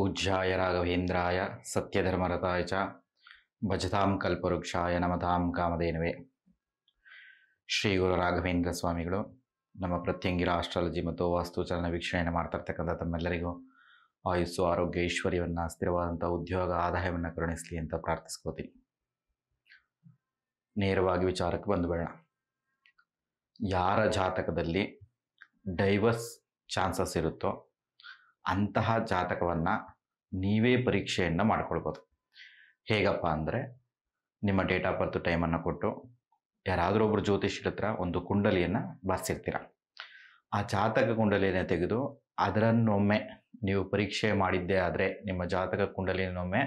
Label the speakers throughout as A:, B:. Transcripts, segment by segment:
A: पूज्याय राघवेन्द्राय सत्यधर्मरताय च ಭಜತಾಂ ಕಲ್ಪವೃಕ್ಷಾಯ ನಮತಾಂ ಕಾಮಧೇನವೇ. ಶ್ರೀ ಗುರು ರಾಘವೇಂದ್ರ ಸ್ವಾಮಿಗಳು ನಮ್ಮ ಪ್ರತ್ಯಂಗಿರ ಆಸ್ಟ್ರಾಲಜಿ ಮತ್ತು ವಾಸ್ತುಚಲನ ವೀಕ್ಷಣೆಯನ್ನು ಮಾಡ್ತಾ ಇರ್ತಕ್ಕಂಥ ತಮ್ಮೆಲ್ಲರಿಗೂ ಆಯುಸ್ಸು, ಆರೋಗ್ಯ, ಐಶ್ವರ್ಯವನ್ನು, ಸ್ಥಿರವಾದಂಥ ಉದ್ಯೋಗ, ಆದಾಯವನ್ನು ಕರುಣಿಸಲಿ ಅಂತ ಪ್ರಾರ್ಥಿಸ್ಕೋತೀನಿ. ನೇರವಾಗಿ ವಿಚಾರಕ್ಕೆ ಬಂದುಬೇಡ. ಯಾರ ಜಾತಕದಲ್ಲಿ ಡೈವರ್ಸ್ ಚಾನ್ಸಸ್ ಇರುತ್ತೋ ಅಂತಹ ಜಾತಕವನ್ನು ನೀವೇ ಪರೀಕ್ಷೆಯನ್ನು ಮಾಡ್ಕೊಳ್ಬೋದು. ಹೇಗಪ್ಪ ಅಂದರೆ, ನಿಮ್ಮ ಡೇಟ್ ಆಫ್ ಬರ್ತ್ ಟೈಮನ್ನು ಕೊಟ್ಟು ಯಾರಾದರೂ ಒಬ್ಬರು ಜ್ಯೋತಿಷ್ಯರ ಹತ್ರ ಒಂದು ಕುಂಡಲಿಯನ್ನು ಬರ್ಸಿರ್ತೀರ. ಆ ಜಾತಕ ಕುಂಡಲಿಯನ್ನು ತೆಗೆದು ಅದರನ್ನೊಮ್ಮೆ ನೀವು ಪರೀಕ್ಷೆ ಮಾಡಿದ್ದೇ ಆದರೆ, ನಿಮ್ಮ ಜಾತಕ ಕುಂಡಲಿಯನ್ನೊಮ್ಮೆ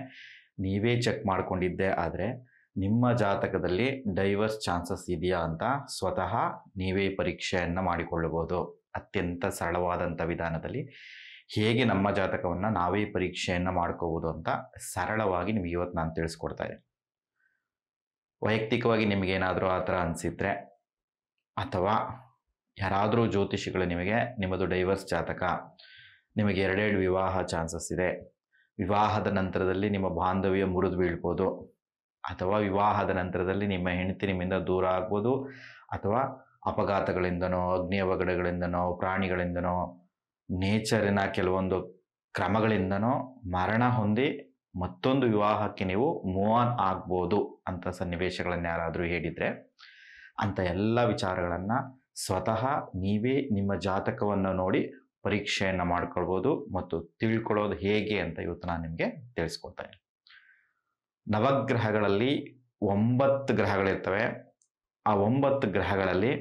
A: ನೀವೇ ಚೆಕ್ ಮಾಡಿಕೊಂಡಿದ್ದೇ ಆದರೆ, ನಿಮ್ಮ ಜಾತಕದಲ್ಲಿ ಡೈವರ್ಸ್ ಚಾನ್ಸಸ್ ಇದೆಯಾ ಅಂತ ಸ್ವತಃ ನೀವೇ ಪರೀಕ್ಷೆಯನ್ನು ಮಾಡಿಕೊಳ್ಳಬಹುದು. ಅತ್ಯಂತ ಸರಳವಾದಂಥ ವಿಧಾನದಲ್ಲಿ ಹೇಗೆ ನಮ್ಮ ಜಾತಕವನ್ನು ನಾವೇ ಪರೀಕ್ಷೆಯನ್ನು ಮಾಡ್ಕೋಬೋದು ಅಂತ ಸರಳವಾಗಿ ನಿಮಗೆ ಇವತ್ತು ನಾನು ತಿಳಿಸ್ಕೊಡ್ತಾ ಇದ್ದೀನಿ. ವೈಯಕ್ತಿಕವಾಗಿ ನಿಮಗೇನಾದರೂ ಆ ಥರ ಅನಿಸಿದ್ರೆ, ಅಥವಾ ಯಾರಾದರೂ ಜ್ಯೋತಿಷಿಗಳು ನಿಮ್ಮದು ಡೈವರ್ಸ್ ಜಾತಕ, ನಿಮಗೆ ಎರಡೆರಡು ವಿವಾಹ ಚಾನ್ಸಸ್ ಇದೆ, ವಿವಾಹದ ನಂತರದಲ್ಲಿ ನಿಮ್ಮ ಬಾಂಧವ್ಯ ಮುರಿದು ಬೀಳ್ಬೋದು, ಅಥವಾ ವಿವಾಹದ ನಂತರದಲ್ಲಿ ನಿಮ್ಮ ಹೆಂಡತಿ ನಿಮ್ಮಿಂದ ದೂರ ಆಗ್ಬೋದು, ಅಥವಾ ಅಪಘಾತಗಳಿಂದನೋ, ಅಗ್ನಿ ಅವಘಡಗಳಿಂದನೋ, ಪ್ರಾಣಿಗಳಿಂದನೋ, ನೇಚರಿನ ಕೆಲವೊಂದು ಕ್ರಮಗಳಿಂದನೋ ಮರಣ ಹೊಂದಿ ಮತ್ತೊಂದು ವಿವಾಹಕ್ಕೆ ನೀವು ಮೂವ್ ಆನ್ ಆಗ್ಬೋದು ಅಂತ ಸನ್ನಿವೇಶಗಳನ್ನು ಯಾರಾದರೂ ಹೇಳಿದರೆ, ಅಂಥ ಎಲ್ಲ ವಿಚಾರಗಳನ್ನು ಸ್ವತಃ ನೀವೇ ನಿಮ್ಮ ಜಾತಕವನ್ನು ನೋಡಿ ಪರೀಕ್ಷೆಯನ್ನು ಮಾಡ್ಕೊಳ್ಬೋದು. ಮತ್ತು ತಿಳ್ಕೊಳ್ಳೋದು ಹೇಗೆ ಅಂತ ಇವತ್ತು ನಾನು ನಿಮಗೆ ತಿಳಿಸ್ಕೊಡ್ತೇನೆ. ನವಗ್ರಹಗಳಲ್ಲಿ 9 ಗ್ರಹಗಳಿರ್ತವೆ. ಆ 9 ಗ್ರಹಗಳಲ್ಲಿ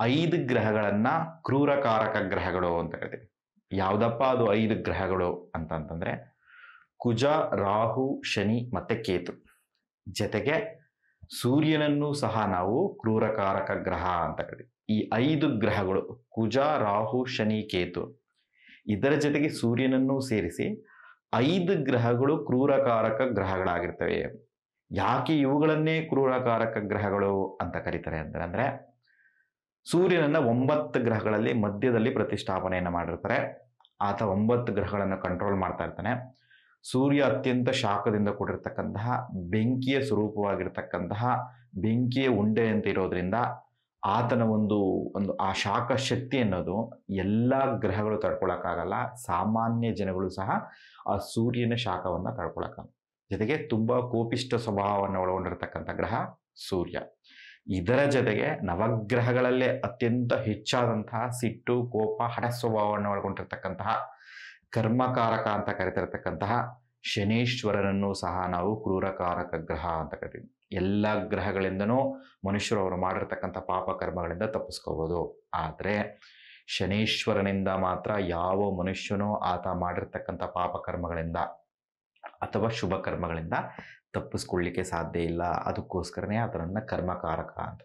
A: 5 ಗ್ರಹಗಳನ್ನು ಕ್ರೂರಕಾರಕ ಗ್ರಹಗಳು ಅಂತ ಹೇಳ್ತೀವಿ. ಯಾವುದಪ್ಪ ಅದು 5 ಗ್ರಹಗಳು ಅಂತಂತಂದರೆ, ಕುಜ, ರಾಹು, ಶನಿ ಮತ್ತು ಕೇತು. ಜೊತೆಗೆ ಸೂರ್ಯನನ್ನು ಸಹ ನಾವು ಕ್ರೂರಕಾರಕ ಗ್ರಹ ಅಂತ ಹೇಳ್ತೀವಿ. ಈ 5 ಗ್ರಹಗಳು ಕುಜ, ರಾಹು, ಶನಿ, ಕೇತು, ಇದರ ಜೊತೆಗೆ ಸೂರ್ಯನನ್ನು ಸೇರಿಸಿ 5 ಗ್ರಹಗಳು ಕ್ರೂರಕಾರಕ ಗ್ರಹಗಳಾಗಿರ್ತವೆ. ಯಾಕೆ ಇವುಗಳನ್ನೇ ಕ್ರೂರಕಾರಕ ಗ್ರಹಗಳು ಅಂತ ಕರೀತಾರೆ ಅಂದರೆ, ಸೂರ್ಯನನ್ನು 9 ಗ್ರಹಗಳಲ್ಲಿ ಮಧ್ಯದಲ್ಲಿ ಪ್ರತಿಷ್ಠಾಪನೆಯನ್ನು ಮಾಡಿರ್ತಾರೆ. ಆತ 9 ಗ್ರಹಗಳನ್ನು ಕಂಟ್ರೋಲ್ ಮಾಡ್ತಾ ಇರ್ತಾನೆ. ಸೂರ್ಯ ಅತ್ಯಂತ ಶಾಖದಿಂದ ಕೂಡಿರ್ತಕ್ಕಂತಹ, ಬೆಂಕಿಯ ಸ್ವರೂಪವಾಗಿರ್ತಕ್ಕಂತಹ, ಬೆಂಕಿಯ ಉಂಡೆ ಅಂತ ಇರೋದ್ರಿಂದ ಆತನ ಒಂದು ಆ ಶಾಖ ಶಕ್ತಿ ಅನ್ನೋದು ಎಲ್ಲ ಗ್ರಹಗಳು ತಡ್ಕೊಳಕ್ಕಾಗಲ್ಲ. ಸಾಮಾನ್ಯ ಜನಗಳು ಸಹ ಆ ಸೂರ್ಯನ ಶಾಖವನ್ನು ತಡ್ಕೊಳಕ್ಕಾಗಲ್ಲ. ಜೊತೆಗೆ ತುಂಬ ಕೋಪಿಷ್ಟ ಸ್ವಭಾವವನ್ನು ಒಳಗೊಂಡಿರ್ತಕ್ಕಂಥ ಗ್ರಹ ಸೂರ್ಯ. ಇದರ ಜೊತೆಗೆ ನವಗ್ರಹಗಳಲ್ಲೇ ಅತ್ಯಂತ ಹೆಚ್ಚಾದಂತಹ ಸಿಟ್ಟು, ಕೋಪ, ಹಠ ಸ್ವಭಾವವನ್ನು ಒಳಗೊಂಡಿರ್ತಕ್ಕಂತಹ, ಕರ್ಮಕಾರಕ ಅಂತ ಕರಿತಿರ್ತಕ್ಕಂತಹ ಶನೇಶ್ವರನನ್ನು ಸಹ ನಾವು ಕ್ರೂರಕಾರಕ ಗ್ರಹ ಅಂತ ಕರಿತೀವಿ. ಎಲ್ಲ ಗ್ರಹಗಳಿಂದನೂ ಮನುಷ್ಯರು ಅವರು ಮಾಡಿರ್ತಕ್ಕಂಥ ಪಾಪ ಕರ್ಮಗಳಿಂದ ತಪ್ಪಿಸ್ಕೋಬೋದು. ಆದರೆ ಶನೇಶ್ವರನಿಂದ ಮಾತ್ರ ಯಾವ ಮನುಷ್ಯನೂ ಆತ ಮಾಡಿರ್ತಕ್ಕಂಥ ಪಾಪ ಕರ್ಮಗಳಿಂದ ಅಥವಾ ಶುಭ ಕರ್ಮಗಳಿಂದ ತಪ್ಪಿಸ್ಕೊಳ್ಳಿಕ್ಕೆ ಸಾಧ್ಯ ಇಲ್ಲ. ಅದಕ್ಕೋಸ್ಕರನೇ ಅದನ್ನು ಕರ್ಮಕಾರಕ ಅಂತ.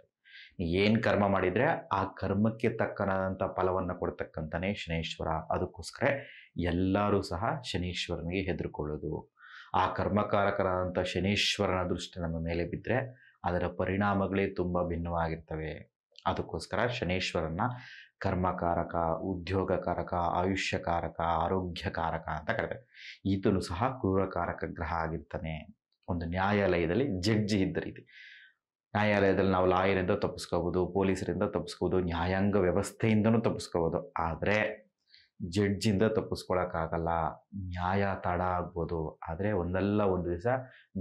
A: ಏನು ಕರ್ಮ ಮಾಡಿದರೆ ಆ ಕರ್ಮಕ್ಕೆ ತಕ್ಕನಾದಂಥ ಫಲವನ್ನು ಕೊಡ್ತಕ್ಕಂಥನೇ ಶನೀಶ್ವರ. ಅದಕ್ಕೋಸ್ಕರ ಎಲ್ಲರೂ ಸಹ ಶನೀಶ್ವರನಿಗೆ ಹೆದರ್ಕೊಳ್ಳೋದು. ಆ ಕರ್ಮಕಾರಕರಾದಂಥ ಶನೀಶ್ವರನ ದೃಷ್ಟಿ ನಮ್ಮ ಮೇಲೆ ಬಿದ್ದರೆ ಅದರ ಪರಿಣಾಮಗಳೇ ತುಂಬ ಭಿನ್ನವಾಗಿರ್ತವೆ. ಅದಕ್ಕೋಸ್ಕರ ಶನೀಶ್ವರನ ಕರ್ಮಕಾರಕ, ಉದ್ಯೋಗಕಾರಕ, ಆಯುಷ್ಯಕಾರಕ, ಆರೋಗ್ಯಕಾರಕ ಅಂತ ಕರೀತಾರೆ. ಈತನು ಸಹ ಕ್ರೂರಕಾರಕ ಗ್ರಹ ಆಗಿರ್ತಾನೆ. ಒಂದು ನ್ಯಾಯಾಲಯದಲ್ಲಿ ಜಡ್ಜಿ ಇದ್ದ ರೀತಿ, ನ್ಯಾಯಾಲಯದಲ್ಲಿ ನಾವು ಲಾಯರಿಂದ ತಪ್ಪಿಸ್ಕೋಬೋದು, ಪೊಲೀಸರಿಂದ ತಪ್ಪಿಸ್ಕೋಬೋದು, ನ್ಯಾಯಾಂಗ ವ್ಯವಸ್ಥೆಯಿಂದನೂ ತಪ್ಪಿಸ್ಕೋಬೋದು. ಆದರೆ ಜಡ್ಜಿಂದ ತಪ್ಪಿಸ್ಕೊಳಕ್ಕಾಗಲ್ಲ. ನ್ಯಾಯ ತಡ ಆಗ್ಬೋದು, ಆದರೆ ಒಂದಲ್ಲ ಒಂದು ದಿವಸ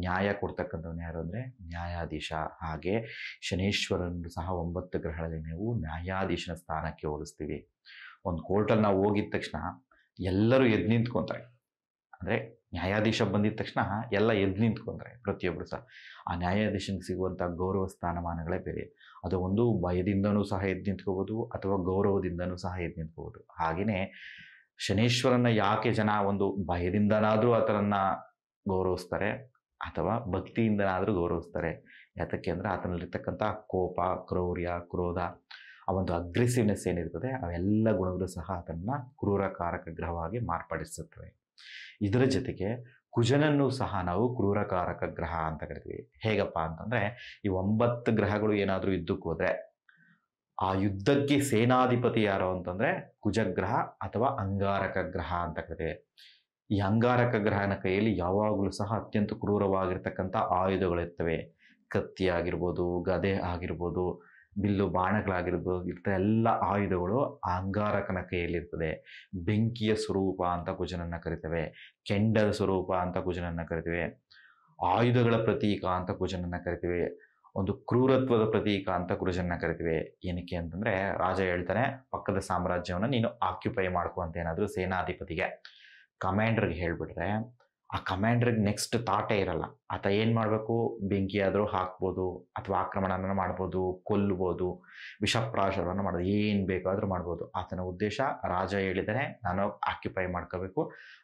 A: ನ್ಯಾಯ ಕೊಡ್ತಕ್ಕಂಥವ್ನು ಯಾರು ಅಂದರೆ ನ್ಯಾಯಾಧೀಶ. ಹಾಗೆ ಶನೀಶ್ವರನ್ನು ಸಹ 9 ಗ್ರಹಗಳಲ್ಲಿ ನೀವು ನ್ಯಾಯಾಧೀಶನ ಸ್ಥಾನಕ್ಕೆ ಹೋಲಿಸ್ತೀವಿ. ಒಂದು ಕೋರ್ಟಲ್ಲಿ ನಾವು ಹೋಗಿದ ತಕ್ಷಣ ಎಲ್ಲರೂ ಎದ್ದು ನಿಂತ್ಕೊತಾರೆ. ಅಂದರೆ ನ್ಯಾಯಾಧೀಶ ಬಂದಿದ ತಕ್ಷಣ ಎಲ್ಲ ಎದ್ದು ನಿಂತ್ಕೊಂತಾರೆ, ಪ್ರತಿಯೊಬ್ಬರು ಸಹ. ಆ ನ್ಯಾಯಾಧೀಶನಿಗೆ ಸಿಗುವಂಥ ಗೌರವ ಸ್ಥಾನಮಾನಗಳೇ ಬೇರೆ. ಅದು ಒಂದು ಭಯದಿಂದನೂ ಸಹ ಎದ್ದು ನಿಂತ್ಕೋಬೋದು, ಅಥವಾ ಗೌರವದಿಂದನೂ ಸಹ ಎದ್ದು ನಿಂತ್ಕೋಬೋದು. ಹಾಗೆಯೇ ಶನೀಶ್ವರನ ಯಾಕೆ ಜನ ಒಂದು ಭಯದಿಂದನಾದರೂ ಆತನನ್ನು ಗೌರವಿಸ್ತಾರೆ, ಅಥವಾ ಭಕ್ತಿಯಿಂದನಾದರೂ ಗೌರವಿಸ್ತಾರೆ. ಯಾತಕ್ಕೆ ಅಂದರೆ ಆತನಲ್ಲಿರ್ತಕ್ಕಂಥ ಕೋಪ, ಕ್ರೌರ್ಯ, ಕ್ರೋಧ, ಆ ಒಂದು ಅಗ್ರೆಸಿವ್ನೆಸ್ ಏನಿರ್ತದೆ, ಅವೆಲ್ಲ ಗುಣಗಳು ಸಹ ಆತನನ್ನು ಕ್ರೂರಕಾರಕ ಗ್ರಹವಾಗಿ ಮಾರ್ಪಡಿಸುತ್ತವೆ. ಇದರ ಜೊತೆಗೆ ಕುಜನನ್ನು ಸಹ ನಾವು ಕ್ರೂರಕಾರಕ ಗ್ರಹ ಅಂತ ಕರಿತೀವಿ. ಹೇಗಪ್ಪ ಅಂತಂದರೆ, ಈ 9 ಗ್ರಹಗಳು ಏನಾದರೂ ಯುದ್ಧಕ್ಕೆ ಹೋದರೆ ಆ ಯುದ್ಧಕ್ಕೆ ಸೇನಾಧಿಪತಿ ಯಾರು ಅಂತಂದರೆ ಕುಜಗ್ರಹ ಅಥವಾ ಅಂಗಾರಕ ಗ್ರಹ ಅಂತ ಕರಿತೀವಿ. ಈ ಅಂಗಾರಕ ಗ್ರಹನ ಕೈಯಲ್ಲಿ ಯಾವಾಗಲೂ ಸಹ ಅತ್ಯಂತ ಕ್ರೂರವಾಗಿರ್ತಕ್ಕಂಥ ಆಯುಧಗಳಿರ್ತವೆ. ಕತ್ತಿ ಆಗಿರ್ಬೋದು, ಗದೆ ಆಗಿರ್ಬೋದು, ಬಿಲ್ಲು ಬಾಣಗಳಾಗಿರ್ಬೋದು, ಇಂಥ ಎಲ್ಲ ಆಯುಧಗಳು ಆ ಅಂಗಾರಕನ ಕೈಯಲ್ಲಿರ್ತದೆ. ಬೆಂಕಿಯ ಸ್ವರೂಪ ಅಂತ ಕುಜನನ್ನ ಕರಿತೇವೆ, ಕೆಂಡದ ಸ್ವರೂಪ ಅಂತ ಕುಜನನ್ನ ಕರಿತೇವೆ, ಆಯುಧಗಳ ಪ್ರತೀಕ ಅಂತ ಕುಜನನ್ನ ಕರಿತೇವೆ, ಒಂದು ಕ್ರೂರತ್ವದ ಪ್ರತೀಕ ಅಂತ ಕುಜನನ್ನ ಕರಿತೇವೆ. ಏನಕ್ಕೆ ಅಂತಂದ್ರೆ ರಾಜ ಹೇಳ್ತಾನೆ, ಪಕ್ಕದ ಸಾಮ್ರಾಜ್ಯವನ್ನು ನೀನು ಆಕ್ಯುಪೈ ಮಾಡ್ಕೊ ಅಂತ ಏನಾದರೂ ಸೇನಾಧಿಪತಿಗೆ, ಕಮಾಂಡರ್ಗೆ ಹೇಳ್ಬಿಟ್ರೆ ಆ ಕಮಾಂಡರ್ಗೆ ನೆಕ್ಸ್ಟ್ ಥಾಟೇ ಇರಲ್ಲ. ಆತ ಏನು ಮಾಡಬೇಕು, ಬೆಂಕಿ ಆದರೂ ಹಾಕ್ಬೋದು, ಅಥವಾ ಆಕ್ರಮಣನ ಮಾಡ್ಬೋದು, ಕೊಲ್ಲಬೋದು, ವಿಷಪ್ರಾಶವನ್ನು ಮಾಡೋದು, ಏನು ಬೇಕಾದರೂ ಮಾಡ್ಬೋದು. ಆತನ ಉದ್ದೇಶ ರಾಜ ಹೇಳಿದರೆ ನಾನು ಆಕ್ಯುಪೈ ಮಾಡ್ಕೋಬೇಕು,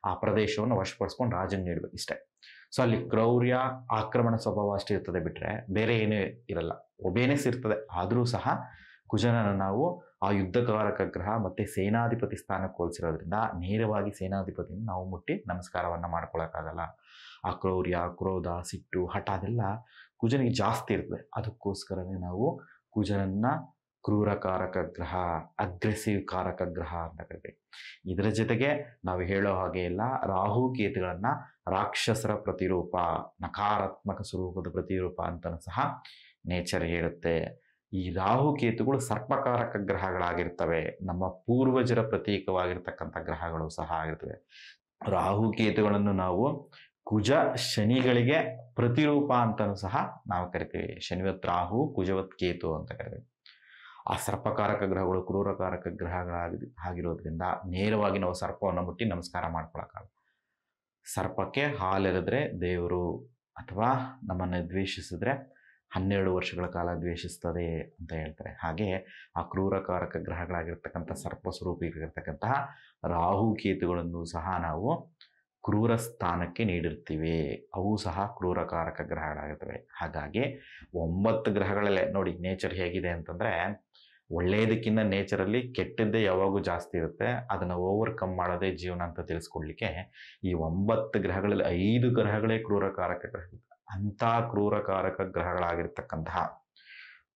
A: ಆ ಪ್ರದೇಶವನ್ನು ವಶಪಡಿಸ್ಕೊಂಡು ರಾಜನ ನೀಡಬೇಕು, ಇಷ್ಟೇ. ಸೊ ಅಲ್ಲಿ ಕ್ರೌರ್ಯ, ಆಕ್ರಮಣ ಸ್ವಭಾವ ಅಷ್ಟೇ ಇರ್ತದೆ, ಬಿಟ್ಟರೆ ಬೇರೆ ಏನೂ ಇರಲ್ಲ. ಒಬೇನೆಸ್ ಇರ್ತದೆ. ಆದರೂ ಸಹ ಕುಜನನ್ನು ನಾವು ಆ ಯುದ್ಧಕಾರಕ ಗ್ರಹ ಮತ್ತು ಸೇನಾಧಿಪತಿ ಸ್ಥಾನಕ್ಕೆ ಹೋಲಿಸಿರೋದ್ರಿಂದ ನೇರವಾಗಿ ಸೇನಾಧಿಪತಿಯನ್ನು ನಾವು ಮುಟ್ಟಿ ನಮಸ್ಕಾರವನ್ನು ಮಾಡ್ಕೊಳಕ್ಕಾಗಲ್ಲ. ಆ ಕ್ರೌರ್ಯ, ಕ್ರೋಧ, ಸಿಟ್ಟು, ಹಠ ಅದೆಲ್ಲ ಕುಜನಿಗೆ ಜಾಸ್ತಿ ಇರ್ತದೆ. ಅದಕ್ಕೋಸ್ಕರನೇ ನಾವು ಕುಜನನ್ನ ಕ್ರೂರಕಾರಕ ಗ್ರಹ, ಅಗ್ರೆಸಿವ್ ಕಾರಕ ಗ್ರಹ ಅಂತ ಕರಿತೀವಿ. ಇದರ ಜೊತೆಗೆ ನಾವು ಹೇಳೋ ಹಾಗೆ ಎಲ್ಲ ರಾಹುಕೇತುಗಳನ್ನು ರಾಕ್ಷಸರ ಪ್ರತಿರೂಪ, ನಕಾರಾತ್ಮಕ ಸ್ವರೂಪದ ಪ್ರತಿರೂಪ ಅಂತಲೂ ಸಹ ನೇಚರ್ ಹೇಳುತ್ತೆ. ಈ ರಾಹುಕೇತುಗಳು ಸರ್ಪಕಾರಕ ಗ್ರಹಗಳಾಗಿರ್ತವೆ. ನಮ್ಮ ಪೂರ್ವಜರ ಪ್ರತೀಕವಾಗಿರ್ತಕ್ಕಂಥ ಗ್ರಹಗಳು ಸಹ ಆಗಿರ್ತವೆ. ರಾಹುಕೇತುಗಳನ್ನು ನಾವು ಕುಜ ಶನಿಗಳಿಗೆ ಪ್ರತಿರೂಪ ಅಂತಲೂ ಸಹ ನಾವು ಕರಿತೀವಿ. ಶನಿವತ್ ರಾಹು, ಕುಜವತ್ ಕೇತು ಅಂತ ಕರಿತೀವಿ. ಆ ಸರ್ಪಕಾರಕ ಗ್ರಹಗಳು ಕ್ರೂರಕಾರಕ ಆಗಿರೋದ್ರಿಂದ ನೇರವಾಗಿ ನಾವು ಸರ್ಪವನ್ನು ಮುಟ್ಟಿ ನಮಸ್ಕಾರ ಮಾಡ್ಕೊಳಕ್ಕಾಗಲ್ಲ. ಸರ್ಪಕ್ಕೆ ಹಾಲೆರೆದ್ರೆ ದೇವರು, ಅಥವಾ ನಮ್ಮನ್ನು ದ್ವೇಷಿಸಿದ್ರೆ 12 ವರ್ಷಗಳ ಕಾಲ ದ್ವೇಷಿಸ್ತದೆ ಅಂತ ಹೇಳ್ತಾರೆ. ಹಾಗೆ ಆ ಕ್ರೂರಕಾರಕ ಗ್ರಹಗಳಾಗಿರ್ತಕ್ಕಂಥ ಸರ್ಪ ಸ್ವರೂಪಿಗಳಿರ್ತಕ್ಕಂತಹ ರಾಹುಕೇತುಗಳನ್ನು ಸಹ ನಾವು ಕ್ರೂರ ಸ್ಥಾನಕ್ಕೆ ನೀಡಿರ್ತೀವಿ. ಅವು ಸಹ ಕ್ರೂರಕಾರಕ ಗ್ರಹಗಳಾಗಿರ್ತವೆ. ಹಾಗಾಗಿ 9 ಗ್ರಹಗಳಲ್ಲೇ ನೋಡಿ ನೇಚರ್ ಹೇಗಿದೆ ಅಂತಂದರೆ, ಒಳ್ಳೆಯದಕ್ಕಿಂತ ನೇಚರಲ್ಲಿ ಕೆಟ್ಟದ್ದೇ ಯಾವಾಗೂ ಜಾಸ್ತಿ ಇರುತ್ತೆ. ಅದನ್ನು ಓವರ್ಕಮ್ ಮಾಡೋದೇ ಜೀವನ ಅಂತ ತಿಳಿಸ್ಕೊಡ್ಲಿಕ್ಕೆ ಈ 9 ಗ್ರಹಗಳಲ್ಲಿ 5 ಗ್ರಹಗಳೇ ಕ್ರೂರಕಾರಕ ಗ್ರಹಗಳು. ಅಂಥ ಕ್ರೂರಕಾರಕ ಗ್ರಹಗಳಾಗಿರ್ತಕ್ಕಂತಹ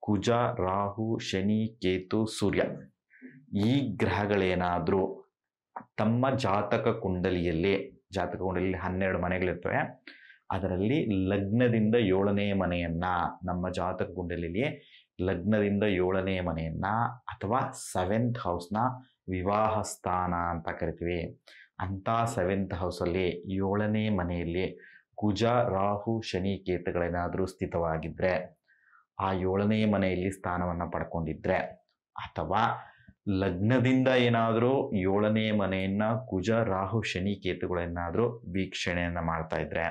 A: ಕುಜ, ರಾಹು, ಶನಿ, ಕೇತು, ಸೂರ್ಯ ಈ ಗ್ರಹಗಳೇನಾದರೂ ತಮ್ಮ ಜಾತಕ ಕುಂಡಲಿಯಲ್ಲಿ 12 ಮನೆಗಳಿರ್ತವೆ. ಅದರಲ್ಲಿ ಲಗ್ನದಿಂದ 7ನೇ ಮನೆಯನ್ನ, ನಮ್ಮ ಜಾತಕ ಕುಂಡಲಿಯಲ್ಲಿ ಲಗ್ನದಿಂದ 7ನೇ ಮನೆಯನ್ನ ಅಥವಾ 7th ಹೌಸ್ನ ವಿವಾಹ ಸ್ಥಾನ ಅಂತ ಕರಿತೀವಿ. ಅಂಥ 7th ಹೌಸಲ್ಲಿ 7ನೇ ಮನೆಯಲ್ಲಿ ಕುಜ, ರಾಹು, ಶನಿ, ಕೇತುಗಳೇನಾದರೂ ಸ್ಥಿತವಾಗಿದ್ದರೆ, ಆ 7ನೇ ಮನೆಯಲ್ಲಿ ಸ್ಥಾನವನ್ನು ಪಡ್ಕೊಂಡಿದ್ರೆ, ಅಥವಾ ಲಗ್ನದಿಂದ ಏನಾದರೂ 7ನೇ ಮನೆಯನ್ನ ಕುಜ, ರಾಹು, ಶನಿ, ಕೇತುಗಳೇನಾದರೂ ವೀಕ್ಷಣೆಯನ್ನು ಮಾಡ್ತಾ ಇದ್ರೆ,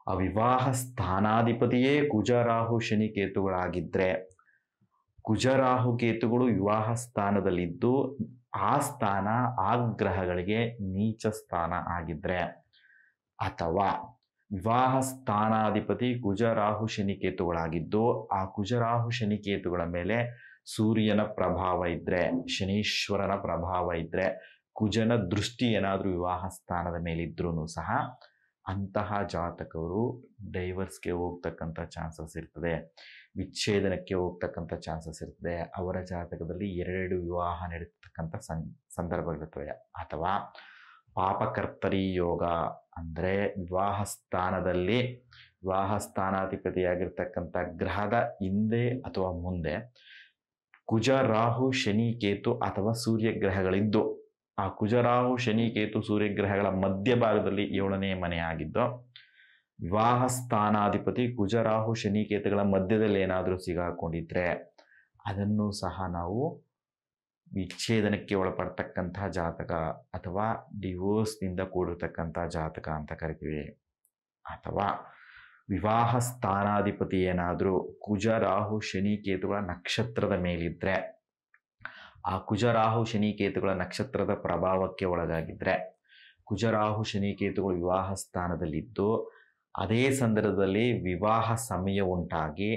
A: ಆ ವಿವಾಹ ಸ್ಥಾನಾಧಿಪತಿಯೇ ಕುಜ, ರಾಹು, ಶನಿ, ಕೇತುಗಳಾಗಿದ್ದರೆ, ಕುಜ, ರಾಹು, ಕೇತುಗಳು ವಿವಾಹ ಸ್ಥಾನದಲ್ಲಿದ್ದು ಆ ಸ್ಥಾನ ಆ ಗ್ರಹಗಳಿಗೆ ನೀಚ ಸ್ಥಾನ ಆಗಿದ್ರೆ, ಅಥವಾ ವಿವಾಹ ಸ್ಥಾನಾಧಿಪತಿ ಕುಜ, ರಾಹು, ಶನಿ, ಕೇತುಗಳಾಗಿದ್ದು ಆ ಕುಜ, ರಾಹು, ಶನಿ, ಕೇತುಗಳ ಮೇಲೆ ಸೂರ್ಯನ ಪ್ರಭಾವ ಇದ್ದರೆ, ಶನೀಶ್ವರನ ಪ್ರಭಾವ ಇದ್ದರೆ, ಕುಜನ ದೃಷ್ಟಿ ಏನಾದರೂ ವಿವಾಹ ಸ್ಥಾನದ ಮೇಲಿದ್ರೂ ಸಹ ಅಂತಹ ಜಾತಕರು ಡೈವರ್ಸ್ಗೆ ಹೋಗ್ತಕ್ಕಂಥ ಚಾನ್ಸಸ್ ಇರ್ತದೆ, ವಿಚ್ಛೇದನಕ್ಕೆ ಹೋಗ್ತಕ್ಕಂಥ ಚಾನ್ಸಸ್ ಇರ್ತದೆ. ಅವರ ಜಾತಕದಲ್ಲಿ 2 ವಿವಾಹ ನಡೀತಕ್ಕಂಥ ಸಂದರ್ಭಗಳಿರ್ತವೆ. ಅಥವಾ ಪಾಪಕರ್ತರಿ ಯೋಗ ಅಂದರೆ ವಿವಾಹ ಸ್ಥಾನದಲ್ಲಿ ವಿವಾಹ ಸ್ಥಾನಾಧಿಪತಿಯಾಗಿರ್ತಕ್ಕಂಥ ಗ್ರಹದ ಹಿಂದೆ ಅಥವಾ ಮುಂದೆ ಕುಜ, ರಾಹು, ಶನಿ, ಕೇತು ಅಥವಾ ಸೂರ್ಯ ಗ್ರಹಗಳಿದ್ದು, ಆ ಕುಜ, ರಾಹು, ಶನಿ, ಕೇತು, ಸೂರ್ಯ ಗ್ರಹಗಳ ಮಧ್ಯಭಾಗದಲ್ಲಿ 7ನೇ ಮನೆ ಆಗಿದ್ದು, ವಿವಾಹ ಸ್ಥಾನಾಧಿಪತಿ ಕುಜ, ರಾಹು, ಶನಿ, ಕೇತುಗಳ ಮಧ್ಯದಲ್ಲಿ ಏನಾದರೂ ಸಿಗಾಕೊಂಡಿದ್ರೆ ಅದನ್ನು ಸಹ ನಾವು ವಿಚ್ಛೇದನಕ್ಕೆ ಒಳಪಡ್ತಕ್ಕಂತಹ ಜಾತಕ ಅಥವಾ ಡಿವೋರ್ಸ್ನಿಂದ ಕೂಡಿರ್ತಕ್ಕಂಥ ಜಾತಕ ಅಂತ ಕರಿತೀವಿ. ಅಥವಾ ವಿವಾಹ ಸ್ಥಾನಾಧಿಪತಿ ಏನಾದರೂ ಕುಜ, ರಾಹು, ಶನಿ, ಕೇತುಗಳ ನಕ್ಷತ್ರದ ಮೇಲಿದ್ದರೆ, ಆ ಕುಜ, ರಾಹು, ಶನಿ, ಕೇತುಗಳ ನಕ್ಷತ್ರದ ಪ್ರಭಾವಕ್ಕೆ ಒಳಗಾಗಿದ್ದರೆ, ಕುಜ, ರಾಹು, ಶನಿ, ಕೇತುಗಳು ವಿವಾಹ ಸ್ಥಾನದಲ್ಲಿದ್ದು ಅದೇ ಸಂದರ್ಭದಲ್ಲಿ ವಿವಾಹ ಸಮಯ ಉಂಟಾಗಿ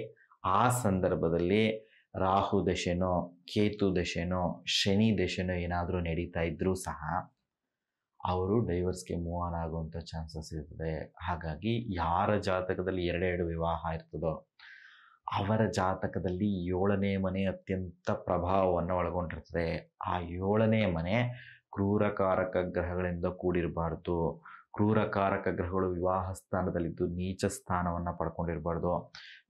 A: ಆ ಸಂದರ್ಭದಲ್ಲಿ ರಾಹು ದಶೆನೋ, ಕೇತು ದಶೆನೋ, ಶನಿ ದಶೆನೋ ಏನಾದರೂ ನಡೀತಾ ಇದ್ರೂ ಸಹ ಅವರು ಡೈವರ್ಸ್ಗೆ ಮೂವ್ ಆನ್ ಆಗುವಂಥ ಚಾನ್ಸಸ್ ಇರ್ತದೆ. ಹಾಗಾಗಿ ಯಾರ ಜಾತಕದಲ್ಲಿ 2 ವಿವಾಹ ಇರ್ತದೋ ಅವರ ಜಾತಕದಲ್ಲಿ 7ನೇ ಮನೆ ಅತ್ಯಂತ ಪ್ರಭಾವವನ್ನು ಒಳಗೊಂಡಿರ್ತದೆ. ಆ 7ನೇ ಮನೆ ಕ್ರೂರಕಾರಕ ಗ್ರಹಗಳಿಂದ ಕೂಡಿರಬಾರ್ದು. ಕ್ರೂರಕಾರಕ ಗ್ರಹಗಳು ವಿವಾಹ ಸ್ಥಾನದಲ್ಲಿದ್ದು ನೀಚ ಸ್ಥಾನವನ್ನು ಪಡ್ಕೊಂಡಿರಬಾರ್ದು.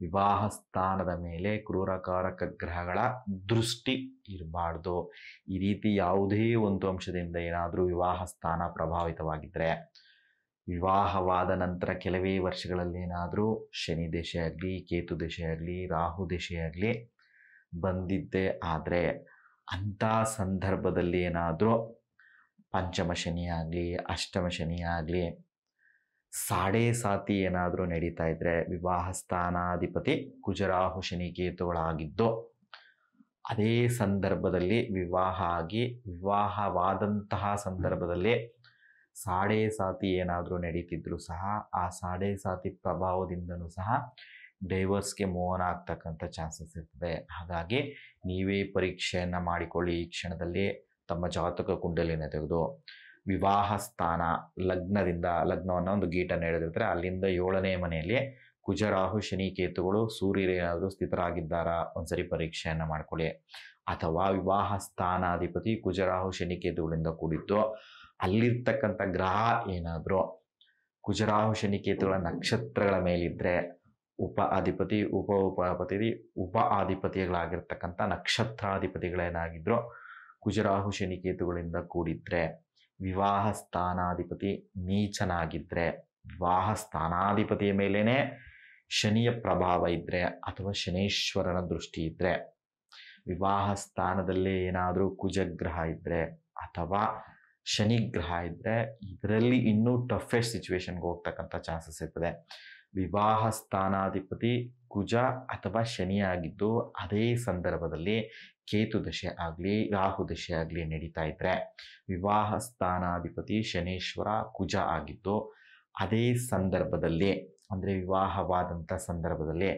A: ವಿವಾಹ ಸ್ಥಾನದ ಮೇಲೆ ಕ್ರೂರಕಾರಕ ಗ್ರಹಗಳ ದೃಷ್ಟಿ ಇರಬಾರ್ದು. ಈ ರೀತಿ ಯಾವುದೇ ಒಂದು ಅಂಶದಿಂದ ಏನಾದರೂ ವಿವಾಹ ಸ್ಥಾನ ಪ್ರಭಾವಿತವಾಗಿದ್ದರೆ, ವಿವಾಹವಾದ ನಂತರ ಕೆಲವೇ ವರ್ಷಗಳಲ್ಲಿ ಏನಾದರೂ ಶನಿ ದಶೆ ಆಗಲಿ, ಕೇತು ದಶೆ ಆಗಲಿ, ರಾಹು ದಶೆ ಆಗಲಿ ಬಂದಿದ್ದೇ ಆದರೆ, ಅಂಥ ಸಂದರ್ಭದಲ್ಲಿ ಏನಾದರೂ ಪಂಚಮ ಶನಿ ಆಗಲಿ, ಅಷ್ಟಮ ಶನಿ ಆಗಲಿ, ಸಾಡೆ ಸಾತಿ ಏನಾದರೂ ನಡೀತಾ ಇದ್ದರೆ, ವಿವಾಹ ಸ್ಥಾನಾಧಿಪತಿ ಕುಜರಾಹು ಶನಿ ಕೇತುಗಳಾಗಿದ್ದು ಅದೇ ಸಂದರ್ಭದಲ್ಲಿ ವಿವಾಹ ಆಗಿ ವಿವಾಹವಾದಂತಹ ಸಂದರ್ಭದಲ್ಲಿ ಸಾಡೆ ಸಾತಿ ಏನಾದರೂ ನಡೀತಿದ್ರು ಸಹ ಆ ಸಾಡೆ ಸಾತಿ ಪ್ರಭಾವದಿಂದನೂ ಸಹ ಡೈವರ್ಸ್ಗೆ ಮೂವ್ ಆನ್ ಆಗ್ತಕ್ಕಂಥ ಚಾನ್ಸಸ್ ಇರ್ತದೆ. ಹಾಗಾಗಿ ನೀವೇ ಪರೀಕ್ಷೆಯನ್ನು ಮಾಡಿಕೊಳ್ಳಿ. ಈ ಕ್ಷಣದಲ್ಲಿ ತಮ್ಮ ಜಾತಕ ಕುಂಡಲಿನ ತೆಗೆದು ವಿವಾಹ ಸ್ಥಾನ ಲಗ್ನವನ್ನು ಒಂದು ಗೀಟನ್ನು ಎಳೆದಿರ್ತಾರೆ, ಅಲ್ಲಿಂದ 7ನೇ ಮನೆಯಲ್ಲಿ ಕುಜರಾಹು ಶನಿ ಕೇತುಗಳು ಸೂರ್ಯರೇನಾದರೂ ಸ್ಥಿತರಾಗಿದ್ದಾರಾ ಒಂದ್ಸರಿ ಪರೀಕ್ಷೆಯನ್ನು ಮಾಡ್ಕೊಳ್ಳಿ. ಅಥವಾ ವಿವಾಹ ಸ್ಥಾನಾಧಿಪತಿ ಕುಜರಾಹು ಶನಿ ಕೇತುಗಳಿಂದ ಕೂಡಿದ್ದು ಅಲ್ಲಿರ್ತಕ್ಕಂಥ ಗ್ರಹ ಏನಾದರೂ ಕುಜರಾಹು ಶನಿ ಕೇತುಗಳ ನಕ್ಷತ್ರಗಳ ಮೇಲಿದ್ದರೆ ಉಪ ಆಧಿಪತಿಗಳಾಗಿರ್ತಕ್ಕಂಥ ನಕ್ಷತ್ರಾಧಿಪತಿಗಳೇನಾಗಿದ್ರು ಕುಜರಾಹು ಶನಿ ಕೇತುಗಳಿಂದ ಕೂಡಿದ್ರೆ, ವಿವಾಹ ಸ್ಥಾನಾಧಿಪತಿ ನೀಚನಾಗಿದ್ದರೆ, ವಿವಾಹ ಸ್ಥಾನಾಧಿಪತಿಯ ಮೇಲೇನೆ ಶನಿಯ ಪ್ರಭಾವ ಇದ್ದರೆ ಅಥವಾ ಶನೇಶ್ವರನ ದೃಷ್ಟಿ ಇದ್ದರೆ, ವಿವಾಹ ಸ್ಥಾನದಲ್ಲೇ ಏನಾದರೂ ಕುಜಗ್ರಹ ಇದ್ದರೆ ಅಥವಾ ಶನಿಗ್ರಹ ಇದ್ದರೆ, ಇದರಲ್ಲಿ ಇನ್ನೂ ಟಫೆಸ್ಟ್ ಸಿಚುವೇಶನ್ಗೆ ಹೋಗ್ತಕ್ಕಂಥ ಚಾನ್ಸಸ್ ಇರ್ತದೆ. ವಿವಾಹ ಸ್ಥಾನಾಧಿಪತಿ ಕುಜ ಅಥವಾ ಶನಿಯಾಗಿದ್ದು ಅದೇ ಸಂದರ್ಭದಲ್ಲಿ ಕೇತು ದಶೆ ಆಗಲಿ ರಾಹು ದಶೆ ಆಗಲಿ ನಡೀತಾ ಇದ್ದರೆ, ವಿವಾಹ ಸ್ಥಾನಾಧಿಪತಿ ಶನೇಶ್ವರ ಕುಜ ಆಗಿದ್ದು ಅದೇ ಸಂದರ್ಭದಲ್ಲಿ ಅಂದರೆ ವಿವಾಹವಾದಂಥ ಸಂದರ್ಭದಲ್ಲಿ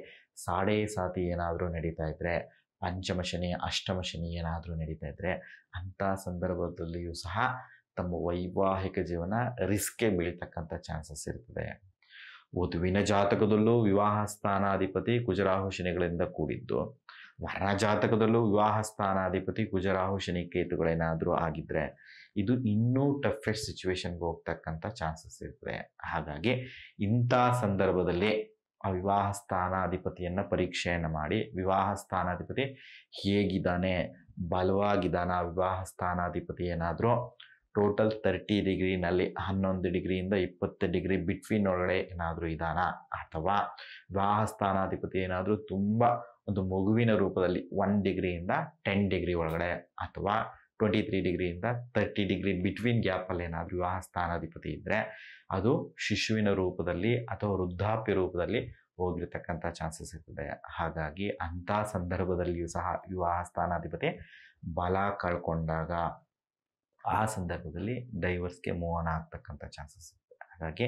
A: ಸಾಡೆ ಸಾತಿ ಏನಾದರೂ ನಡೀತಾ ಇದ್ದರೆ, ಪಂಚಮ ಶನಿ ಅಷ್ಟಮ ಶನಿ ಏನಾದರೂ ನಡೀತಾ ಇದ್ದರೆ, ಅಂಥ ಸಂದರ್ಭದಲ್ಲಿಯೂ ಸಹ ತಮ್ಮ ವೈವಾಹಿಕ ಜೀವನ ರಿಸ್ಕ್ಗೆ ಬೀಳ್ತಕ್ಕಂಥ ಚಾನ್ಸಸ್ ಇರ್ತದೆ. ವಧುವಿನ ಜಾತಕದಲ್ಲೂ ವಿವಾಹ ಸ್ಥಾನಾಧಿಪತಿ ಕುಜರಾಹು ಶನಿಗಳಿಂದ ಕೂಡಿದ್ದು, ವರನ ಜಾತಕದಲ್ಲೂ ವಿವಾಹ ಸ್ಥಾನಾಧಿಪತಿ ಕುಜರಾಹು ಶನಿ ಕೇತುಗಳೇನಾದರೂ ಆಗಿದ್ದರೆ ಇದು ಇನ್ನೂ ಟಫೆಸ್ಟ್ ಸಿಚುವೇಶನ್ಗೆ ಹೋಗ್ತಕ್ಕಂಥ ಚಾನ್ಸಸ್ ಇರ್ತದೆ. ಹಾಗಾಗಿ ಇಂಥ ಸಂದರ್ಭದಲ್ಲಿ ಆ ವಿವಾಹ ಸ್ಥಾನಾಧಿಪತಿಯನ್ನು ಪರೀಕ್ಷೆಯನ್ನು ಮಾಡಿ, ವಿವಾಹ ಸ್ಥಾನಾಧಿಪತಿ ಹೇಗಿದ್ದಾನೆ, ಬಲವಾಗಿದ್ದಾನ, ವಿವಾಹ ಸ್ಥಾನಾಧಿಪತಿ ಏನಾದರೂ ಟೋಟಲ್ 30 ಡಿಗ್ರಿನಲ್ಲಿ 11 ಡಿಗ್ರಿಯಿಂದ 20 ಡಿಗ್ರಿ ಬಿಟ್ವೀನ್ ಒಳಗಡೆ ಏನಾದರೂ ಇದ್ದಾನ, ಅಥವಾ ವಿವಾಹ ಸ್ಥಾನಾಧಿಪತಿ ಏನಾದರೂ ತುಂಬ ಒಂದು ಮಗುವಿನ ರೂಪದಲ್ಲಿ 1 ಡಿಗ್ರಿಯಿಂದ 10 ಡಿಗ್ರಿ ಒಳಗಡೆ ಅಥವಾ 23 ಡಿಗ್ರಿಯಿಂದ 30 ಡಿಗ್ರಿ ಬಿಟ್ವೀನ್ ಗ್ಯಾಪಲ್ಲಿ ಏನಾದರೂ ವಿವಾಹ ಸ್ಥಾನಾಧಿಪತಿ ಇದ್ದರೆ ಅದು ಶಿಶುವಿನ ರೂಪದಲ್ಲಿ ಅಥವಾ ವೃದ್ಧಾಪ್ಯ ರೂಪದಲ್ಲಿ ಹೋಗಿರ್ತಕ್ಕಂಥ ಚಾನ್ಸಸ್ ಇರ್ತದೆ. ಹಾಗಾಗಿ ಅಂಥ ಸಂದರ್ಭದಲ್ಲಿಯೂ ಸಹ ವಿವಾಹ ಸ್ಥಾನಾಧಿಪತಿ ಬಲ ಕಳ್ಕೊಂಡಾಗ ಆ ಸಂದರ್ಭದಲ್ಲಿ ಡೈವರ್ಸ್ಗೆ ಮೂವ್ ಆನ್ ಆಗ್ತಕ್ಕಂಥ ಚಾನ್ಸಸ್ ಇರ್ತದೆ. ಹಾಗಾಗಿ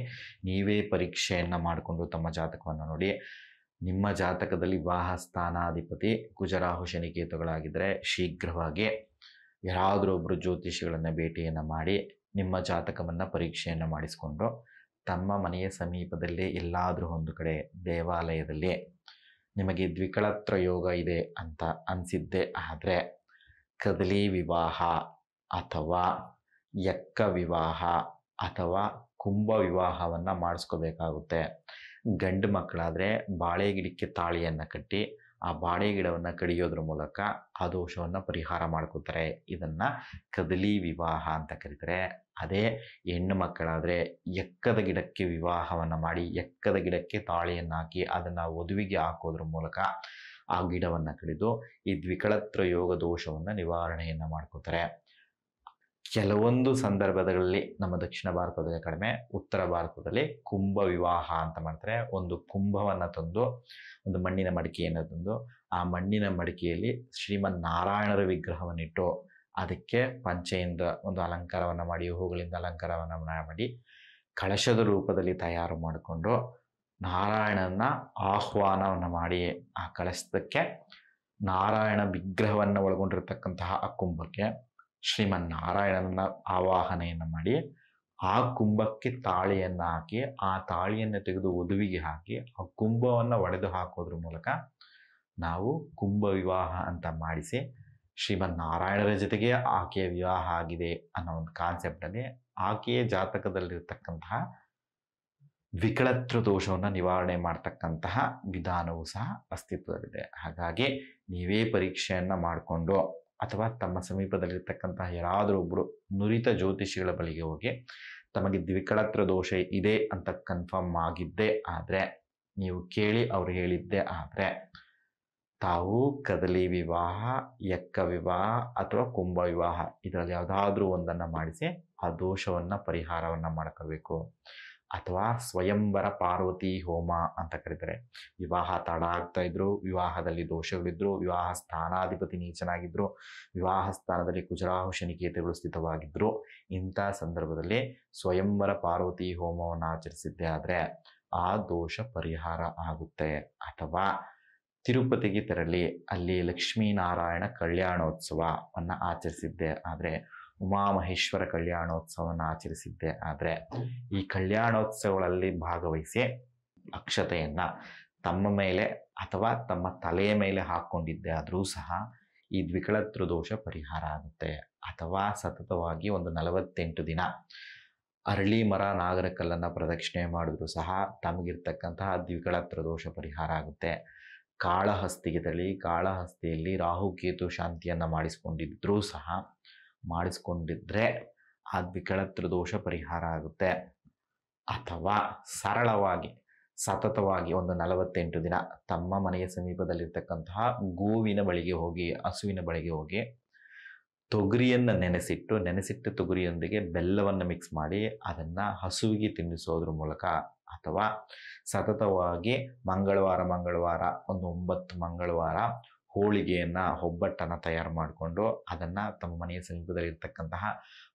A: ನೀವೇ ಪರೀಕ್ಷೆಯನ್ನು ಮಾಡಿಕೊಂಡು ತಮ್ಮ ಜಾತಕವನ್ನು ನೋಡಿ. ನಿಮ್ಮ ಜಾತಕದಲ್ಲಿ ವಿವಾಹ ಸ್ಥಾನಾಧಿಪತಿ ಕುಜರಾಹು ಶನಿ ಕೇತುಗಳಾಗಿದ್ದರೆ ಶೀಘ್ರವಾಗಿ ಯಾರಾದರೂ ಒಬ್ಬರು ಜ್ಯೋತಿಷಿಗಳನ್ನು ಭೇಟಿಯನ್ನು ಮಾಡಿ ನಿಮ್ಮ ಜಾತಕವನ್ನು ಪರೀಕ್ಷೆಯನ್ನು ಮಾಡಿಸಿಕೊಂಡು ತಮ್ಮ ಮನೆಯ ಸಮೀಪದಲ್ಲೇ ಎಲ್ಲಾದರೂ ಒಂದು ಕಡೆ ದೇವಾಲಯದಲ್ಲಿ ನಿಮಗೆ ದ್ವಿಕಳತ್ರ ಯೋಗ ಇದೆ ಅಂತ ಅನಿಸಿದ್ದೇ ಆದರೆ ಕದಲಿ ವಿವಾಹ ಅಥವಾ ಎಕ್ಕ ವಿವಾಹ ಅಥವಾ ಕುಂಭ ವಿವಾಹವನ್ನು ಮಾಡಿಸ್ಕೋಬೇಕಾಗುತ್ತೆ. ಗಂಡು ಮಕ್ಕಳಾದರೆ ಬಾಳೆ ಗಿಡಕ್ಕೆ ತಾಳಿಯನ್ನು ಕಟ್ಟಿ ಆ ಬಾಳೆ ಗಿಡವನ್ನು ಕಡಿಯೋದ್ರ ಮೂಲಕ ಆ ದೋಷವನ್ನು ಪರಿಹಾರ ಮಾಡ್ಕೋತಾರೆ. ಇದನ್ನು ಕದಲಿ ವಿವಾಹ ಅಂತ ಕರೀತಾರೆ. ಅದೇ ಹೆಣ್ಣು ಮಕ್ಕಳಾದರೆ ಎಕ್ಕದ ಗಿಡಕ್ಕೆ ವಿವಾಹವನ್ನು ಮಾಡಿ ಎಕ್ಕದ ಗಿಡಕ್ಕೆ ತಾಳಿಯನ್ನು ಹಾಕಿ ಅದನ್ನು ವಧುವಿಗೆ ಹಾಕೋದ್ರ ಮೂಲಕ ಆ ಗಿಡವನ್ನು ಕಡಿದು ಈ ದ್ವಿಕಳತ್ರ ಯೋಗ ದೋಷವನ್ನು ನಿವಾರಣೆಯನ್ನು ಮಾಡ್ಕೋತಾರೆ. ಕೆಲವೊಂದು ಸಂದರ್ಭಗಳಲ್ಲಿ ನಮ್ಮ ದಕ್ಷಿಣ ಭಾರತದಲ್ಲಿ ಕಡಿಮೆ, ಉತ್ತರ ಭಾರತದಲ್ಲಿ ಕುಂಭ ವಿವಾಹ ಅಂತ ಮಾಡ್ತಾರೆ. ಒಂದು ಕುಂಭವನ್ನು ತಂದು ಒಂದು ಮಣ್ಣಿನ ಮಡಿಕೆಯನ್ನು ತಂದು ಆ ಮಣ್ಣಿನ ಮಡಿಕೆಯಲ್ಲಿ ಶ್ರೀಮನ್ನಾರಾಯಣರ ವಿಗ್ರಹವನ್ನಿಟ್ಟು ಅದಕ್ಕೆ ಪಂಚೆಯಿಂದ ಒಂದು ಅಲಂಕಾರವನ್ನು ಮಾಡಿ, ಹೂಗಳಿಂದ ಅಲಂಕಾರವನ್ನು ಮಾಡಿ ಕಳಶದ ರೂಪದಲ್ಲಿ ತಯಾರು ಮಾಡಿಕೊಂಡು ನಾರಾಯಣನ ಆಹ್ವಾನವನ್ನು ಮಾಡಿ ಆ ಕಳಶಕ್ಕೆ ನಾರಾಯಣ ವಿಗ್ರಹವನ್ನು ಒಳಗೊಂಡಿರತಕ್ಕಂತಹ ಆ ಕುಂಭಕ್ಕೆ ಶ್ರೀಮನ್ನಾರಾಯಣನ ಆವಾಹನೆಯನ್ನು ಮಾಡಿ ಆ ಕುಂಭಕ್ಕೆ ತಾಳಿಯನ್ನು ಹಾಕಿ ಆ ತಾಳಿಯನ್ನು ತೆಗೆದು ವಧುವಿಗೆ ಹಾಕಿ ಆ ಕುಂಭವನ್ನು ಒಡೆದು ಹಾಕೋದ್ರ ಮೂಲಕ ನಾವು ಕುಂಭ ವಿವಾಹ ಅಂತ ಮಾಡಿಸಿ ಶ್ರೀಮನ್ನಾರಾಯಣರ ಜೊತೆಗೆ ಆಕೆಯ ವಿವಾಹ ಆಗಿದೆ ಅನ್ನೋ ಒಂದು ಕಾನ್ಸೆಪ್ಟಲ್ಲಿ ಆಕೆಯ ಜಾತಕದಲ್ಲಿರ್ತಕ್ಕಂತಹ ವಿಕಳತ್ವ ದೋಷವನ್ನು ನಿವಾರಣೆ ಮಾಡ್ತಕ್ಕಂತಹ ವಿಧಾನವೂ ಸಹ ಅಸ್ತಿತ್ವದಲ್ಲಿದೆ. ಹಾಗಾಗಿ ನೀವೇ ಪರೀಕ್ಷೆಯನ್ನು ಮಾಡಿಕೊಂಡು ಅಥವಾ ತಮ್ಮ ಸಮೀಪದಲ್ಲಿರ್ತಕ್ಕಂತಹ ಯಾರಾದರೂ ಒಬ್ಬರು ನುರಿತ ಜ್ಯೋತಿಷಿಗಳ ಬಳಿಗೆ ಹೋಗಿ ತಮಗೆ ದ್ವಿಕಳತ್ವ ದೋಷ ಇದೆ ಅಂತ ಕನ್ಫರ್ಮ್ ಆಗಿದ್ದೇ ಆದರೆ, ನೀವು ಕೇಳಿ ಅವ್ರು ಹೇಳಿದ್ದೇ ಆದರೆ, ತಾವು ಕದಲಿ ವಿವಾಹ, ಎಕ್ಕ ವಿವಾಹ ಅಥವಾ ಕುಂಭ ವಿವಾಹ ಇದರಲ್ಲಿ ಯಾವುದಾದ್ರೂ ಒಂದನ್ನು ಮಾಡಿಸಿ ಆ ದೋಷವನ್ನು ಪರಿಹಾರವನ್ನು ಮಾಡ್ಕೋಬೇಕು. ಅಥವಾ ಸ್ವಯಂವರ ಪಾರ್ವತಿ ಹೋಮ ಅಂತ ಕರೀತಾರೆ. ವಿವಾಹ ತಡ ಆಗ್ತಾ ಇದ್ರು, ವಿವಾಹದಲ್ಲಿ ದೋಷಗಳಿದ್ರು, ವಿವಾಹ ಸ್ಥಾನಾಧಿಪತಿ ನೀಚನಾಗಿದ್ರು, ವಿವಾಹ ಸ್ಥಾನದಲ್ಲಿ ಕುಜರಾಹು ಶನಿಕೇತುಗಳು ಸ್ಥಿತವಾಗಿದ್ರು, ಇಂಥ ಸಂದರ್ಭದಲ್ಲಿ ಸ್ವಯಂವರ ಪಾರ್ವತಿ ಹೋಮವನ್ನು ಆಚರಿಸಿದ್ದೆ ಆದರೆ ಆ ದೋಷ ಪರಿಹಾರ ಆಗುತ್ತೆ. ಅಥವಾ ತಿರುಪತಿಗೆ ತೆರಳಿ ಅಲ್ಲಿ ಲಕ್ಷ್ಮೀನಾರಾಯಣ ಕಲ್ಯಾಣೋತ್ಸವವನ್ನು ಆಚರಿಸಿದ್ದೆ ಆದರೆ, ಉಮಾಮಹೇಶ್ವರ ಕಲ್ಯಾಣೋತ್ಸವವನ್ನು ಆಚರಿಸಿದ್ದೆ ಆದರೆ, ಈ ಕಲ್ಯಾಣೋತ್ಸವಗಳಲ್ಲಿ ಭಾಗವಹಿಸಿ ಅಕ್ಷತೆಯನ್ನು ತಮ್ಮ ಮೇಲೆ ಅಥವಾ ತಮ್ಮ ತಲೆಯ ಮೇಲೆ ಹಾಕ್ಕೊಂಡಿದ್ದೆ ಆದರೂ ಸಹ ಈ ದ್ವಿಕಳತ್ವ ದೋಷ ಪರಿಹಾರ ಆಗುತ್ತೆ. ಅಥವಾ ಸತತವಾಗಿ ಒಂದು 48 ದಿನ ಅರಳಿ ಮರ ನಾಗರಕಲ್ಲನ್ನು ಪ್ರದಕ್ಷಿಣೆ ಮಾಡಿದ್ರೂ ಸಹ ತಮಗಿರ್ತಕ್ಕಂತಹ ದ್ವಿಕಳತ್ವ ದೋಷ ಪರಿಹಾರ ಆಗುತ್ತೆ. ಕಾಳಹಸ್ತಿಗೆ ತೆರಳಿ ಕಾಳಹಸ್ತಿಯಲ್ಲಿ ರಾಹುಕೇತು ಶಾಂತಿಯನ್ನು ಮಾಡಿಸ್ಕೊಂಡಿದ್ರೆ ಆ ದ್ವಿಕಳತ್ವ ದೋಷ ಪರಿಹಾರ ಆಗುತ್ತೆ. ಅಥವಾ ಸರಳವಾಗಿ ಸತತವಾಗಿ ಒಂದು 48 ದಿನ ತಮ್ಮ ಮನೆಯ ಸಮೀಪದಲ್ಲಿರ್ತಕ್ಕಂತಹ ಗೋವಿನ ಬಳಿಗೆ ಹೋಗಿ, ಹಸುವಿನ ಬಳಿಗೆ ಹೋಗಿ ತೊಗರಿಯನ್ನು ನೆನೆಸಿಟ್ಟು ತೊಗರಿಯೊಂದಿಗೆ ಬೆಲ್ಲವನ್ನು ಮಿಕ್ಸ್ ಮಾಡಿ ಅದನ್ನು ಹಸುವಿಗೆ ತಿನ್ನಿಸೋದ್ರ ಮೂಲಕ, ಅಥವಾ ಸತತವಾಗಿ ಮಂಗಳವಾರ ಒಂದು 9 ಮಂಗಳವಾರ ಹೋಳಿಗೆಯನ್ನು ಒಬ್ಬಟ್ಟನ್ನು ತಯಾರು ಮಾಡಿಕೊಂಡು ಅದನ್ನು ತಮ್ಮ ಮನೆಯ ಸಮೀಪದಲ್ಲಿರ್ತಕ್ಕಂತಹ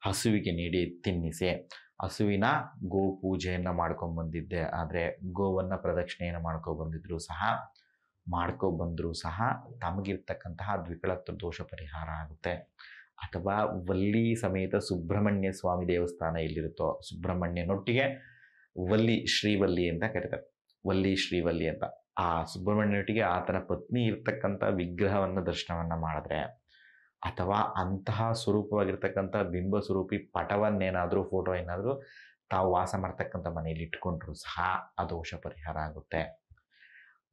A: ಹಸುವಿಗೆ ನೀಡಿ ತಿನ್ನಿಸಿ, ಹಸುವಿನ ಗೋ ಪೂಜೆಯನ್ನು ಮಾಡ್ಕೊಂಡ್ಬಂದಿದ್ದೆ ಆದರೆ, ಗೋವನ್ನು ಪ್ರದಕ್ಷಿಣೆಯನ್ನು ಮಾಡ್ಕೊಬಂದರೂ ಸಹ ತಮಗಿರ್ತಕ್ಕಂತಹ ದ್ವಿಕಳತ್ವ ದೋಷ ಪರಿಹಾರ ಆಗುತ್ತೆ. ಅಥವಾ ವಲ್ಲಿ ಸಮೇತ ಸುಬ್ರಹ್ಮಣ್ಯ ಸ್ವಾಮಿ ದೇವಸ್ಥಾನ ಎಲ್ಲಿರುತ್ತೋ, ಸುಬ್ರಹ್ಮಣ್ಯನೊಟ್ಟಿಗೆ ವಲ್ಲಿ ಶ್ರೀವಲ್ಲಿ ಅಂತ ಕರೀತಾರೆ, ವಲ್ಲಿ ಶ್ರೀವಲ್ಲಿ ಅಂತ, ಆ ಸುಬ್ರಹ್ಮಣ್ಯನೊಟ್ಟಿಗೆ ಆತನ ಪತ್ನಿ ಇರ್ತಕ್ಕಂಥ ವಿಗ್ರಹವನ್ನು ದರ್ಶನವನ್ನು ಮಾಡಿದ್ರೆ, ಅಥವಾ ಅಂತಹ ಸ್ವರೂಪವಾಗಿರ್ತಕ್ಕಂಥ ಬಿಂಬ ಸ್ವರೂಪಿ ಪಟವನ್ನೇನಾದರೂ ಫೋಟೋ ಏನಾದರೂ ತಾವು ವಾಸ ಮಾಡ್ತಕ್ಕಂಥ ಮನೆಯಲ್ಲಿ ಇಟ್ಕೊಂಡ್ರೂ ಸಹ ಆ ದೋಷ ಪರಿಹಾರ ಆಗುತ್ತೆ.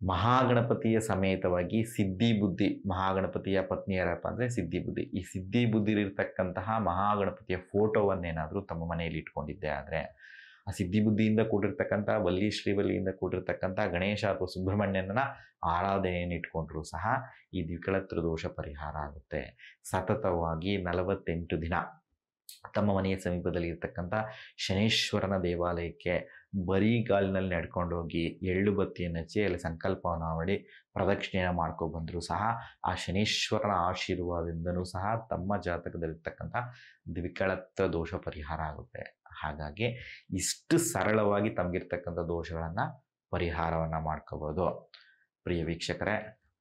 A: ಮಹಾಗಣಪತಿಯ ಸಮೇತವಾಗಿ ಸಿದ್ಧಿ ಬುದ್ಧಿ, ಮಹಾಗಣಪತಿಯ ಪತ್ನಿ ಯಾರಪ್ಪ ಅಂದರೆ ಸಿದ್ಧಿ ಬುದ್ಧಿ, ಈ ಸಿದ್ಧಿ ಬುದ್ಧಿಲಿರ್ತಕ್ಕಂತಹ ಮಹಾಗಣಪತಿಯ ಫೋಟೋವನ್ನೇನಾದರೂ ತಮ್ಮ ಮನೆಯಲ್ಲಿ ಇಟ್ಕೊಂಡಿದ್ದೆ ಆದರೆ, ಆ ಸಿದ್ಧಿ ಬುದ್ಧಿಯಿಂದ ಕೂಡಿರ್ತಕ್ಕಂಥ ವಲ್ಲಿ ಶ್ರೀವಲ್ಲಿಯಿಂದ ಕೂಡಿರ್ತಕ್ಕಂಥ ಗಣೇಶ ಅಥವಾ ಸುಬ್ರಹ್ಮಣ್ಯನ ಆರಾಧನೆಯನ್ನು ಇಟ್ಕೊಂಡ್ರೂ ಸಹ ಈ ದ್ವಿಕಳತ್ವ ದೋಷ ಪರಿಹಾರ ಆಗುತ್ತೆ. ಸತತವಾಗಿ 48 ದಿನ ತಮ್ಮ ಮನೆಯ ಸಮೀಪದಲ್ಲಿ ಇರ್ತಕ್ಕಂಥ ಶನೇಶ್ವರನ ದೇವಾಲಯಕ್ಕೆ ಬರಿಗಾಲಿನಲ್ಲಿ ನಡ್ಕೊಂಡು ಹೋಗಿ ಎಳ್ಳು ಬತ್ತಿಯನ್ನು ಹಚ್ಚಿ ಅಲ್ಲಿ ಸಂಕಲ್ಪವನ್ನು ಮಾಡಿ ಪ್ರದಕ್ಷಿಣೆಯನ್ನು ಮಾಡ್ಕೊಬಂದರೂ ಸಹ ಆ ಶನೇಶ್ವರನ ಆಶೀರ್ವಾದದಿಂದನೂ ಸಹ ತಮ್ಮ ಜಾತಕದಲ್ಲಿರ್ತಕ್ಕಂಥ ದ್ವಿಕಳತ್ವ ದೋಷ ಪರಿಹಾರ ಆಗುತ್ತೆ. ಹಾಗಾಗಿ ಇಷ್ಟು ಸರಳವಾಗಿ ತಮಗಿರ್ತಕ್ಕಂಥ ದೋಷಗಳನ್ನು ಪರಿಹಾರವನ್ನು ಮಾಡ್ಕೋಬೋದು. ಪ್ರಿಯ ವೀಕ್ಷಕರೇ,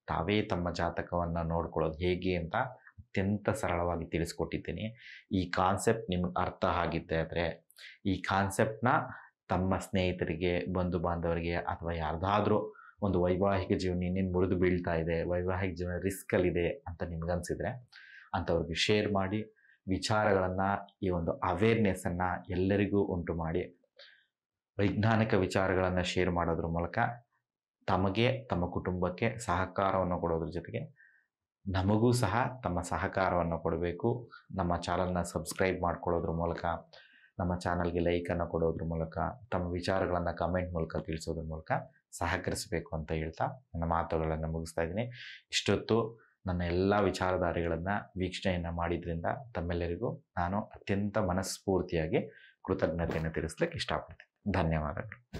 A: ತಾವೇ ತಮ್ಮ ಜಾತಕವನ್ನು ನೋಡ್ಕೊಳ್ಳೋದು ಹೇಗೆ ಅಂತ ಅತ್ಯಂತ ಸರಳವಾಗಿ ತಿಳಿಸ್ಕೊಟ್ಟಿದ್ದೀನಿ. ಈ ಕಾನ್ಸೆಪ್ಟ್ ನಿಮಗೆ ಅರ್ಥ ಆಗಿದ್ದೆ ಆದರೆ, ಈ ಕಾನ್ಸೆಪ್ಟ್ನ ತಮ್ಮ ಸ್ನೇಹಿತರಿಗೆ, ಬಂಧು ಬಾಂಧವರಿಗೆ, ಅಥವಾ ಯಾರ್ದಾದ್ರೂ ಒಂದು ವೈವಾಹಿಕ ಜೀವನ ಇನ್ನೇನು ಮುರಿದು ಬೀಳ್ತಾ ಇದೆ, ವೈವಾಹಿಕ ಜೀವನ ರಿಸ್ಕಲ್ಲಿದೆ ಅಂತ ನಿಮಗನ್ಸಿದ್ರೆ ಅಂಥವ್ರಿಗೆ ಶೇರ್ ಮಾಡಿ, ವಿಚಾರಗಳನ್ನು, ಈ ಒಂದು ಅವೇರ್ನೆಸ್ಸನ್ನು ಎಲ್ಲರಿಗೂ ಉಂಟು ಮಾಡಿ, ವೈಜ್ಞಾನಿಕ ವಿಚಾರಗಳನ್ನು ಶೇರ್ ಮಾಡೋದ್ರ ಮೂಲಕ ತಮಗೆ, ತಮ್ಮ ಕುಟುಂಬಕ್ಕೆ ಸಹಕಾರವನ್ನು ಕೊಡೋದ್ರ ಜೊತೆಗೆ ನಮಗೂ ಸಹ ತಮ್ಮ ಸಹಕಾರವನ್ನು ಕೊಡಬೇಕು. ನಮ್ಮ ಚಾನಲ್ನ ಸಬ್ಸ್ಕ್ರೈಬ್ ಮಾಡ್ಕೊಳ್ಳೋದ್ರ ಮೂಲಕ, ನಮ್ಮ ಚಾನಲ್ಗೆ ಲೈಕನ್ನು ಕೊಡೋದ್ರ ಮೂಲಕ, ತಮ್ಮ ವಿಚಾರಗಳನ್ನು ಕಮೆಂಟ್ ಮೂಲಕ ತಿಳಿಸೋದ್ರ ಮೂಲಕ ಸಹಕರಿಸಬೇಕು ಅಂತ ಹೇಳ್ತಾ ನನ್ನ ಮಾತುಗಳನ್ನು ಮುಗಿಸ್ತಾ ಇದ್ದೀನಿ. ಇಷ್ಟೊತ್ತು ನನ್ನ ಎಲ್ಲ ವಿಚಾರಧಾರೆಗಳನ್ನು ವೀಕ್ಷಣೆಯನ್ನು ಮಾಡಿದ್ರಿಂದ ತಮ್ಮೆಲ್ಲರಿಗೂ ನಾನು ಅತ್ಯಂತ ಮನಸ್ಫೂರ್ತಿಯಾಗಿ ಕೃತಜ್ಞತೆಯನ್ನು ತಿಳಿಸ್ಲಿಕ್ಕೆ ಇಷ್ಟಪಡ್ತೀನಿ. ಧನ್ಯವಾದಗಳು.